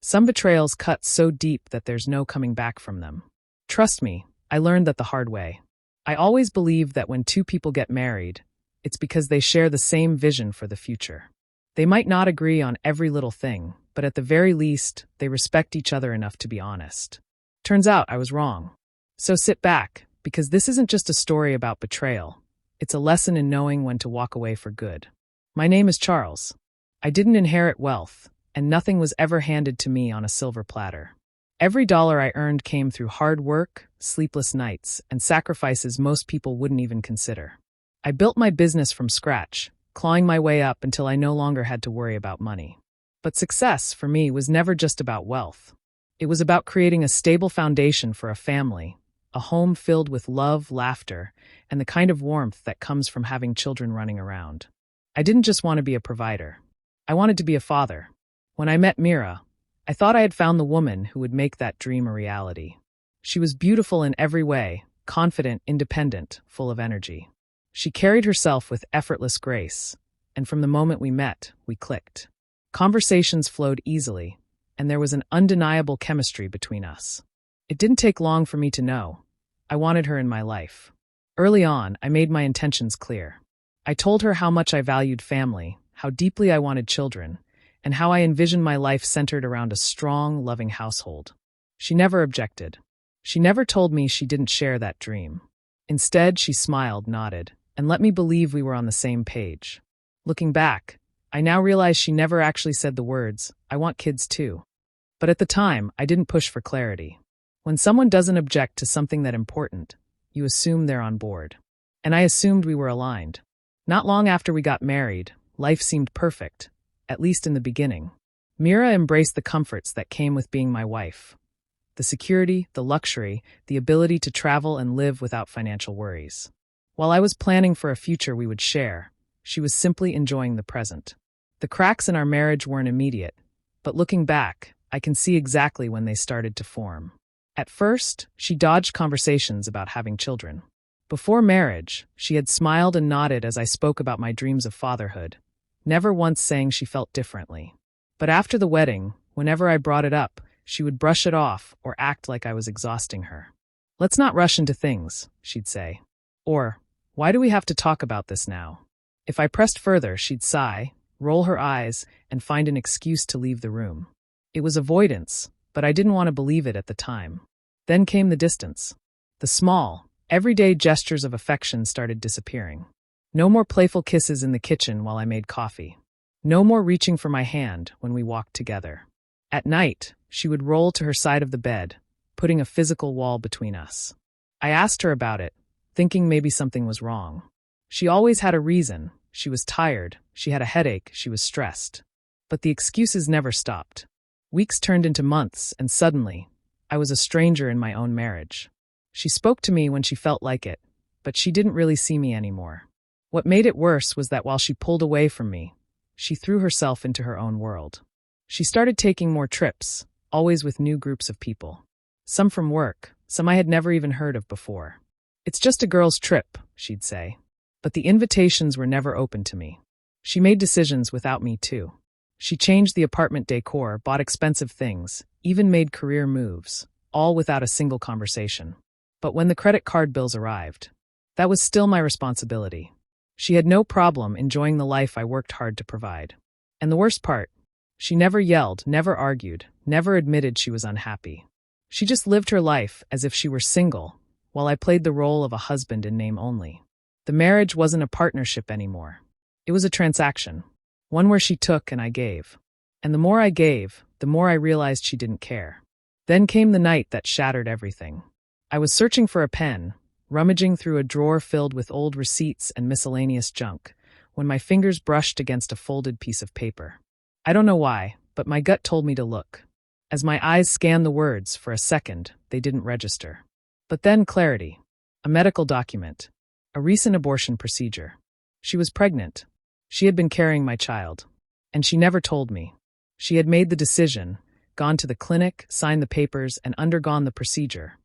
Some betrayals cut so deep that there's no coming back from them. Trust me, I learned that the hard way. I always believed that when two people get married, it's because they share the same vision for the future. They might not agree on every little thing, but at the very least, they respect each other enough to be honest. Turns out I was wrong. So sit back, because this isn't just a story about betrayal. It's a lesson in knowing when to walk away for good. My name is Charles. I didn't inherit wealth, and nothing was ever handed to me on a silver platter. Every dollar I earned came through hard work, sleepless nights, and sacrifices most people wouldn't even consider. I built my business from scratch, clawing my way up until I no longer had to worry about money. But success, for me, was never just about wealth. It was about creating a stable foundation for a family, a home filled with love, laughter, and the kind of warmth that comes from having children running around. I didn't just want to be a provider. I wanted to be a father. When I met Mira, I thought I had found the woman who would make that dream a reality. She was beautiful in every way, confident, independent, full of energy. She carried herself with effortless grace, and from the moment we met, we clicked. Conversations flowed easily, and there was an undeniable chemistry between us. It didn't take long for me to know. I wanted her in my life. Early on, I made my intentions clear. I told her how much I valued family, how deeply I wanted children, and how I envisioned my life centered around a strong, loving household. She never objected. She never told me she didn't share that dream. Instead, she smiled, nodded, and let me believe we were on the same page. Looking back, I now realize she never actually said the words, "I want kids too." But at the time, I didn't push for clarity. When someone doesn't object to something that important, you assume they're on board. And I assumed we were aligned. Not long after we got married, life seemed perfect, at least in the beginning. Mira embraced the comforts that came with being my wife. The security, the luxury, the ability to travel and live without financial worries. While I was planning for a future we would share, she was simply enjoying the present. The cracks in our marriage weren't immediate, but looking back, I can see exactly when they started to form. At first, she dodged conversations about having children. Before marriage, she had smiled and nodded as I spoke about my dreams of fatherhood, never once saying she felt differently. But after the wedding, whenever I brought it up, she would brush it off or act like I was exhausting her. "Let's not rush into things," she'd say. Or, "Why do we have to talk about this now?" If I pressed further, she'd sigh, roll her eyes, and find an excuse to leave the room. It was avoidance, but I didn't want to believe it at the time. Then came the distance. The small, everyday gestures of affection started disappearing. No more playful kisses in the kitchen while I made coffee. No more reaching for my hand when we walked together. At night, she would roll to her side of the bed, putting a physical wall between us. I asked her about it, thinking maybe something was wrong. She always had a reason. She was tired, she had a headache, she was stressed. But the excuses never stopped. Weeks turned into months, and suddenly, I was a stranger in my own marriage. She spoke to me when she felt like it, but she didn't really see me anymore. What made it worse was that while she pulled away from me, she threw herself into her own world. She started taking more trips, always with new groups of people. Some from work, some I had never even heard of before. "It's just a girl's trip," she'd say. But the invitations were never open to me. She made decisions without me too. She changed the apartment decor, bought expensive things, even made career moves, all without a single conversation. But when the credit card bills arrived, that was still my responsibility. She had no problem enjoying the life I worked hard to provide. And the worst part, she never yelled, never argued, never admitted she was unhappy. She just lived her life as if she were single, while I played the role of a husband in name only. The marriage wasn't a partnership anymore. It was a transaction, one where she took and I gave. And the more I gave, the more I realized she didn't care. Then came the night that shattered everything. I was searching for a pen, rummaging through a drawer filled with old receipts and miscellaneous junk, when my fingers brushed against a folded piece of paper. I don't know why, but my gut told me to look. As my eyes scanned the words, for a second, they didn't register. But then clarity. A medical document. A recent abortion procedure. She was pregnant. She had been carrying my child. And she never told me. She had made the decision, gone to the clinic, signed the papers, and undergone the procedure.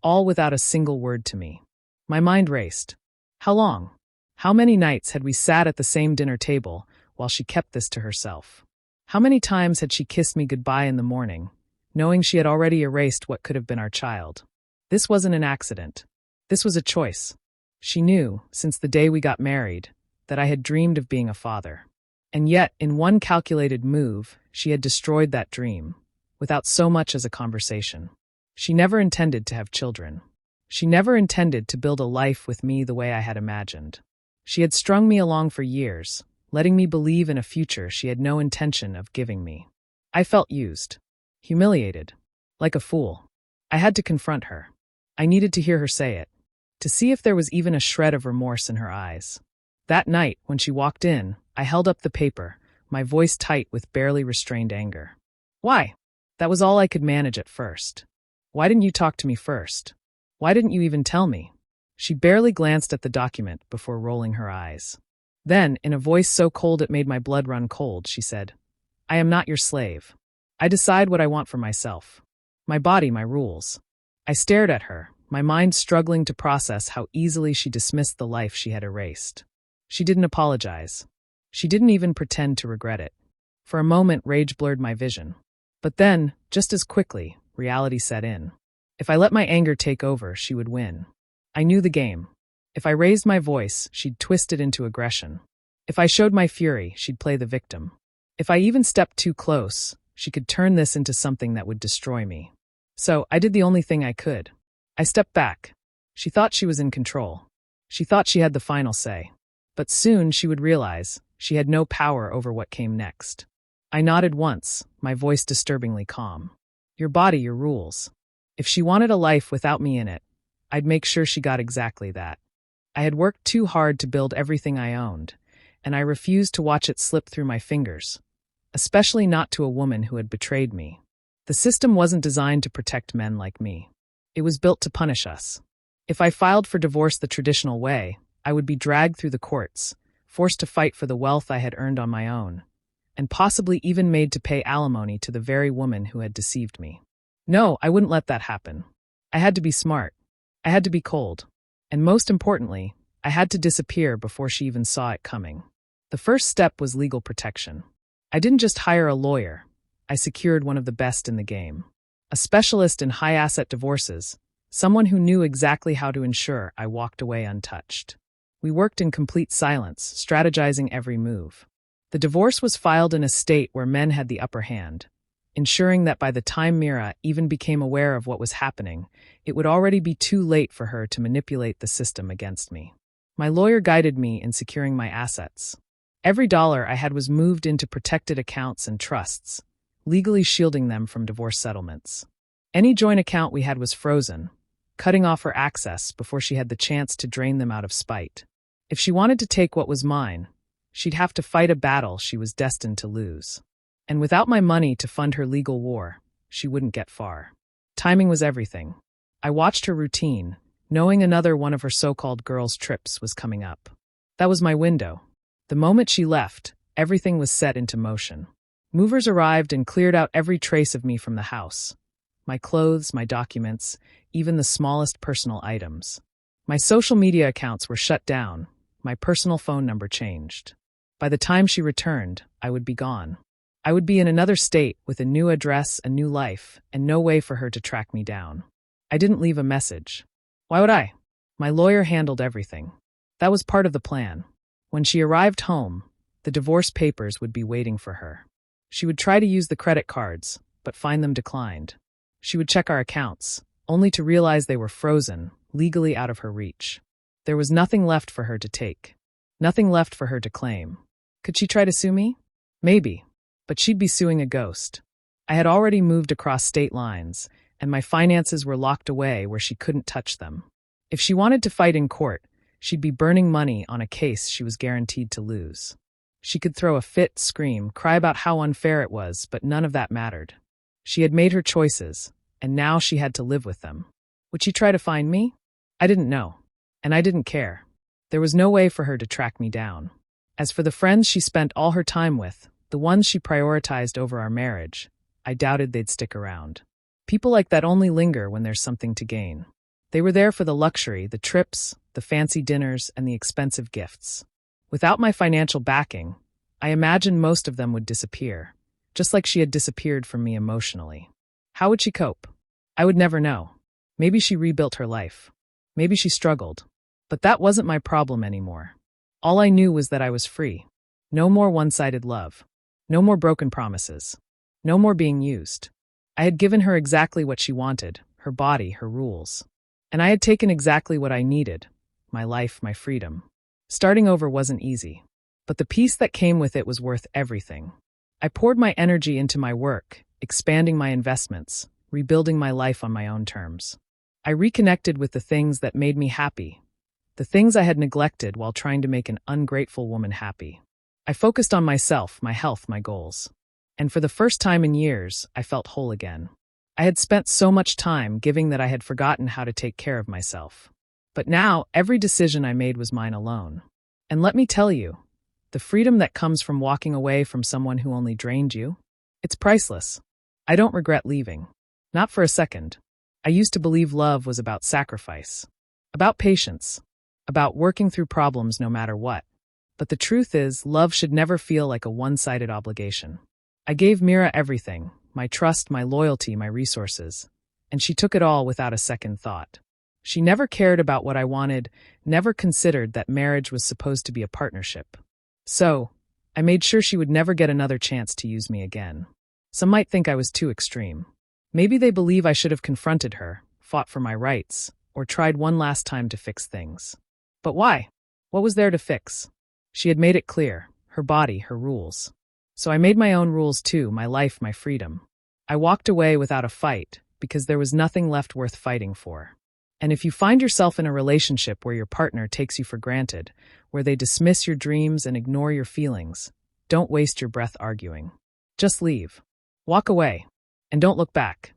All without a single word to me. My mind raced. How long? How many nights had we sat at the same dinner table while she kept this to herself? How many times had she kissed me goodbye in the morning, knowing she had already erased what could have been our child? This wasn't an accident. This was a choice. She knew, since the day we got married, that I had dreamed of being a father. And yet, in one calculated move, she had destroyed that dream, without so much as a conversation. She never intended to have children. She never intended to build a life with me the way I had imagined. She had strung me along for years, letting me believe in a future she had no intention of giving me. I felt used, humiliated, like a fool. I had to confront her. I needed to hear her say it, to see if there was even a shred of remorse in her eyes. That night, when she walked in, I held up the paper, my voice tight with barely restrained anger. Why? That was all I could manage at first. Why didn't you talk to me first? Why didn't you even tell me? She barely glanced at the document before rolling her eyes. Then, in a voice so cold it made my blood run cold, she said, I am not your slave. I decide what I want for myself. My body, my rules. I stared at her, my mind struggling to process how easily she dismissed the life she had erased. She didn't apologize. She didn't even pretend to regret it. For a moment, rage blurred my vision. But then, just as quickly, reality set in. If I let my anger take over, she would win. I knew the game. If I raised my voice, she'd twist it into aggression. If I showed my fury, she'd play the victim. If I even stepped too close, she could turn this into something that would destroy me. So, I did the only thing I could. I stepped back. She thought she was in control. She thought she had the final say. But soon she would realize she had no power over what came next. I nodded once, my voice disturbingly calm. Your body, your rules. If she wanted a life without me in it, I'd make sure she got exactly that. I had worked too hard to build everything I owned, and I refused to watch it slip through my fingers, especially not to a woman who had betrayed me. The system wasn't designed to protect men like me. It was built to punish us. If I filed for divorce the traditional way, I would be dragged through the courts, forced to fight for the wealth I had earned on my own, and possibly even made to pay alimony to the very woman who had deceived me. No, I wouldn't let that happen. I had to be smart. I had to be cold. And most importantly, I had to disappear before she even saw it coming. The first step was legal protection. I didn't just hire a lawyer. I secured one of the best in the game. A specialist in high-asset divorces, someone who knew exactly how to ensure I walked away untouched. We worked in complete silence, strategizing every move. The divorce was filed in a state where men had the upper hand, ensuring that by the time Mira even became aware of what was happening, it would already be too late for her to manipulate the system against me. My lawyer guided me in securing my assets. Every dollar I had was moved into protected accounts and trusts, legally shielding them from divorce settlements. Any joint account we had was frozen, cutting off her access before she had the chance to drain them out of spite. If she wanted to take what was mine, she'd have to fight a battle she was destined to lose. And without my money to fund her legal war, she wouldn't get far. Timing was everything. I watched her routine, knowing another one of her so-called girls' trips was coming up. That was my window. The moment she left, everything was set into motion. Movers arrived and cleared out every trace of me from the house. My clothes, my documents, even the smallest personal items. My social media accounts were shut down. My personal phone number changed. By the time she returned, I would be gone. I would be in another state with a new address, a new life, and no way for her to track me down. I didn't leave a message. Why would I? My lawyer handled everything. That was part of the plan. When she arrived home, the divorce papers would be waiting for her. She would try to use the credit cards, but find them declined. She would check our accounts, only to realize they were frozen, legally out of her reach. There was nothing left for her to take. Nothing left for her to claim. Could she try to sue me? Maybe, but she'd be suing a ghost. I had already moved across state lines, and my finances were locked away where she couldn't touch them. If she wanted to fight in court, she'd be burning money on a case she was guaranteed to lose. She could throw a fit, scream, cry about how unfair it was, but none of that mattered. She had made her choices, and now she had to live with them. Would she try to find me? I didn't know, and I didn't care. There was no way for her to track me down. As for the friends she spent all her time with, the ones she prioritized over our marriage, I doubted they'd stick around. People like that only linger when there's something to gain. They were there for the luxury, the trips, the fancy dinners, and the expensive gifts. Without my financial backing, I imagined most of them would disappear, just like she had disappeared from me emotionally. How would she cope? I would never know. Maybe she rebuilt her life. Maybe she struggled. But that wasn't my problem anymore. All I knew was that I was free. No more one-sided love. No more broken promises. No more being used. I had given her exactly what she wanted, her body, her rules. And I had taken exactly what I needed, my life, my freedom. Starting over wasn't easy. But the peace that came with it was worth everything. I poured my energy into my work, expanding my investments, rebuilding my life on my own terms. I reconnected with the things that made me happy, the things I had neglected while trying to make an ungrateful woman happy. I focused on myself, my health, my goals. And for the first time in years, I felt whole again. I had spent so much time giving that I had forgotten how to take care of myself. But now, every decision I made was mine alone. And let me tell you, the freedom that comes from walking away from someone who only drained you, it's priceless. I don't regret leaving. Not for a second. I used to believe love was about sacrifice, about patience, about working through problems no matter what. But the truth is, love should never feel like a one-sided obligation. I gave Mira everything, my trust, my loyalty, my resources, and she took it all without a second thought. She never cared about what I wanted, never considered that marriage was supposed to be a partnership. So, I made sure she would never get another chance to use me again. Some might think I was too extreme. Maybe they believe I should have confronted her, fought for my rights, or tried one last time to fix things. But why? What was there to fix? She had made it clear, her body, her rules. So I made my own rules too, my life, my freedom. I walked away without a fight, because there was nothing left worth fighting for. And if you find yourself in a relationship where your partner takes you for granted, where they dismiss your dreams and ignore your feelings, don't waste your breath arguing. Just leave. Walk away. And don't look back.